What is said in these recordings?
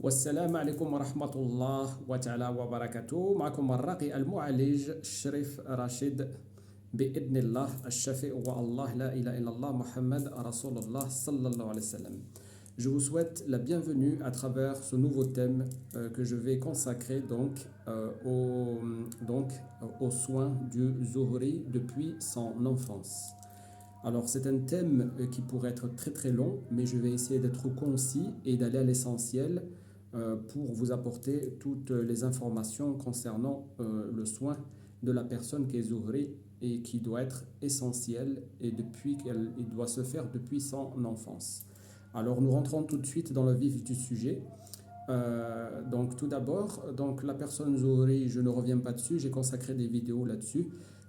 والسلام عليكم ورحمة الله وتعالى وبركاته. معكم الراقي المعالج الشريف رشيد بإذن الله الشافي والله لا إله إلا الله محمد رسول الله صلى الله عليه وسلم. Je vous souhaite la bienvenue à travers ce nouveau thème que je vais consacrer aux soins du Zuhri depuis son enfance. Alors c'est un thème qui pourrait être très très long, mais je vais essayer d'être concis et d'aller à l'essentiel pour vous apporter toutes les informations concernant le soin de la personne qui est Zuhri et qui doit être essentiel et il doit se faire depuis son enfance. Alors nous rentrons tout de suite dans le vif du sujet. Donc tout d'abord, la personne Zuhri, je ne reviens pas dessus, j'ai consacré des vidéos là-dessus.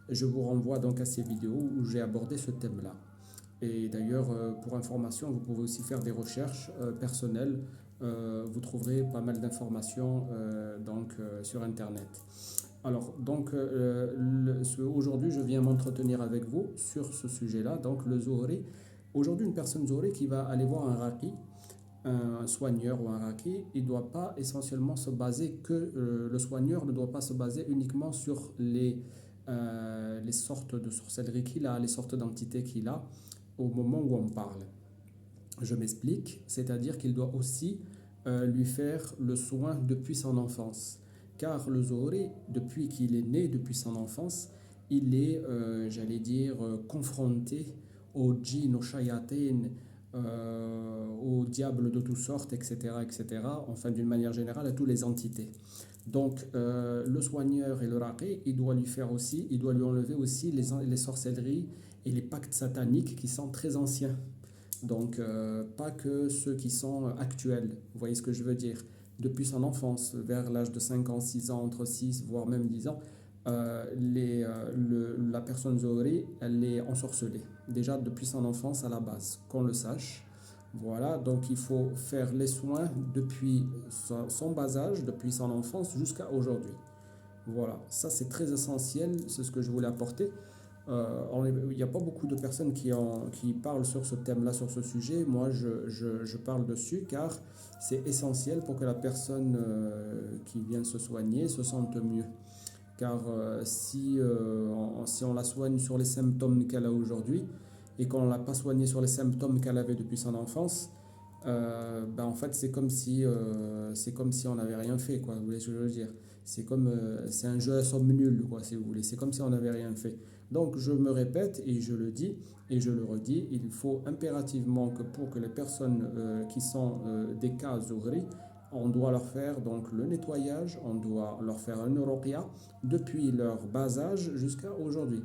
Je vous renvoie donc à ces vidéos où j'ai abordé ce thème-là. Et d'ailleurs, pour information, vous pouvez aussi faire des recherches personnelles. Vous trouverez pas mal d'informations sur Internet. Alors, aujourd'hui, je viens m'entretenir avec vous sur ce sujet-là. Donc, le Zuhri. Aujourd'hui, une personne Zuhri qui va aller voir un raqi, un soigneur ou un raqi, il ne doit pas essentiellement se baser le soigneur ne doit pas se baser uniquement sur les sortes de sorcellerie qu'il a, les sortes d'entités qu'il a au moment où on parle. Je m'explique, c'est-à-dire qu'il doit aussi lui faire le soin depuis son enfance. Car le Zuhri, depuis qu'il est né, depuis son enfance, il est, confronté aux djinns, aux shayatin, aux diables de toutes sortes, etc., enfin d'une manière générale à toutes les entités. Donc le soigneur et le raqi, il doit lui enlever aussi les sorcelleries et les pactes sataniques qui sont très anciens. Donc pas que ceux qui sont actuels, vous voyez ce que je veux dire. Depuis son enfance, vers l'âge de 5 ans, 6 ans, entre 6 voire même 10 ans, la personne Zuhri, elle est ensorcelée. Déjà depuis son enfance à la base, qu'on le sache. Voilà, donc il faut faire les soins depuis son bas âge, depuis son enfance jusqu'à aujourd'hui. Voilà, ça c'est très essentiel, c'est ce que je voulais apporter. Il n'y a pas beaucoup de personnes qui parlent sur ce thème-là, sur ce sujet. Moi, je parle dessus car c'est essentiel pour que la personne qui vient se soigner se sente mieux. Car si on la soigne sur les symptômes qu'elle a aujourd'hui et qu'on ne l'a pas soignée sur les symptômes qu'elle avait depuis son enfance, en fait c'est comme si on n'avait rien fait, quoi. Vous voyez ce que je veux dire? C'est un jeu à somme nulle, quoi, si vous voulez. C'est comme si on n'avait rien fait. Donc je me répète et je le dis et je le redis, il faut impérativement que pour que les personnes qui sont des cas Zuhri, on doit leur faire donc le nettoyage, on doit leur faire un ruqya depuis leur bas âge jusqu'à aujourd'hui.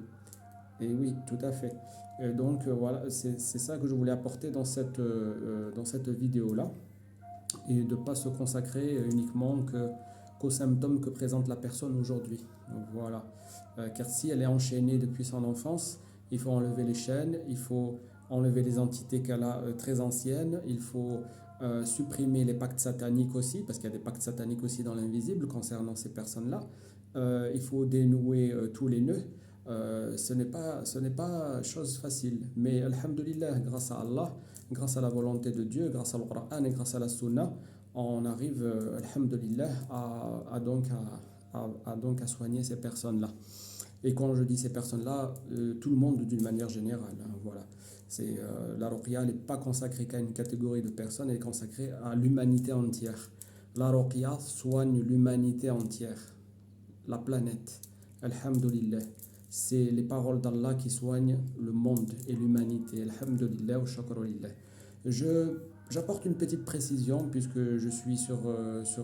Et oui, tout à fait. Et donc voilà, c'est ça que je voulais apporter dans cette vidéo-là. Et de ne pas se consacrer uniquement qu'aux symptômes que présente la personne aujourd'hui. Voilà. Car si elle est enchaînée depuis son enfance, il faut enlever les chaînes, il faut enlever les entités qu'elle a très anciennes, il faut supprimer les pactes sataniques aussi, parce qu'il y a des pactes sataniques aussi dans l'invisible concernant ces personnes-là. Il faut dénouer tous les nœuds. Ce n'est pas chose facile, mais alhamdulillah, grâce à Allah, grâce à la volonté de Dieu, grâce à le Coran et grâce à la Sunna, on arrive, alhamdulillah, à soigner ces personnes-là. Et quand je dis ces personnes-là, tout le monde d'une manière générale, hein, voilà. La ruqya n'est pas consacrée qu'à une catégorie de personnes, elle est consacrée à l'humanité entière. La ruqya soigne l'humanité entière, la planète. Alhamdulillah. C'est les paroles d'Allah qui soignent le monde et l'humanité. Alhamdulillah wa shakrulillah. J'apporte une petite précision puisque je suis sur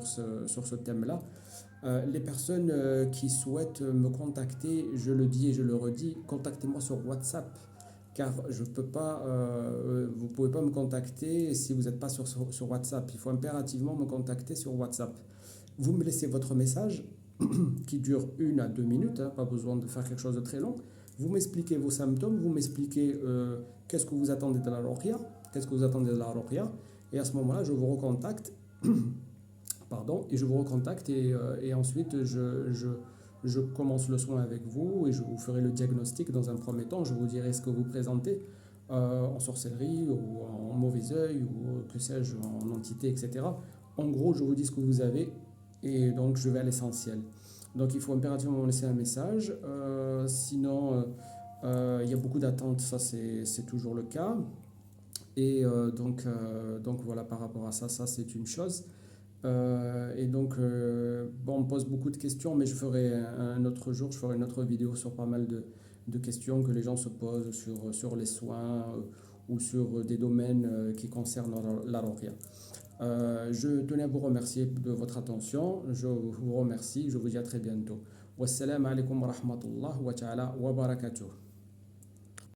ce thème-là. Les personnes qui souhaitent me contacter, je le dis et je le redis, contactez-moi sur WhatsApp. Car je peux pas, vous ne pouvez pas me contacter si vous n'êtes pas sur WhatsApp. Il faut impérativement me contacter sur WhatsApp. Vous me laissez votre message qui dure 1 à 2 minutes, hein, pas besoin de faire quelque chose de très long. Vous m'expliquez vos symptômes, vous m'expliquez qu'est-ce que vous attendez de la ruqya, et à ce moment-là, je vous recontacte, et ensuite je commence le soin avec vous et je vous ferai le diagnostic dans un premier temps. Je vous dirai ce que vous présentez en sorcellerie ou en mauvais œil ou que sais-je, en entité, etc. En gros, je vous dis ce que vous avez et donc je vais à l'essentiel. Donc il faut impérativement me laisser un message. Sinon, il y a beaucoup d'attentes, ça c'est toujours le cas. Et donc voilà, par rapport à ça, ça c'est une chose. Et donc, bon, on me pose beaucoup de questions, mais je ferai un autre jour, je ferai une autre vidéo sur pas mal de questions que les gens se posent sur les soins ou sur des domaines qui concernent la ruqya. Je tenais à vous remercier de votre attention. Je vous remercie. Je vous dis à très bientôt. Wassalamu alaikum wa rahmatullah wa ta'ala wa barakatuh.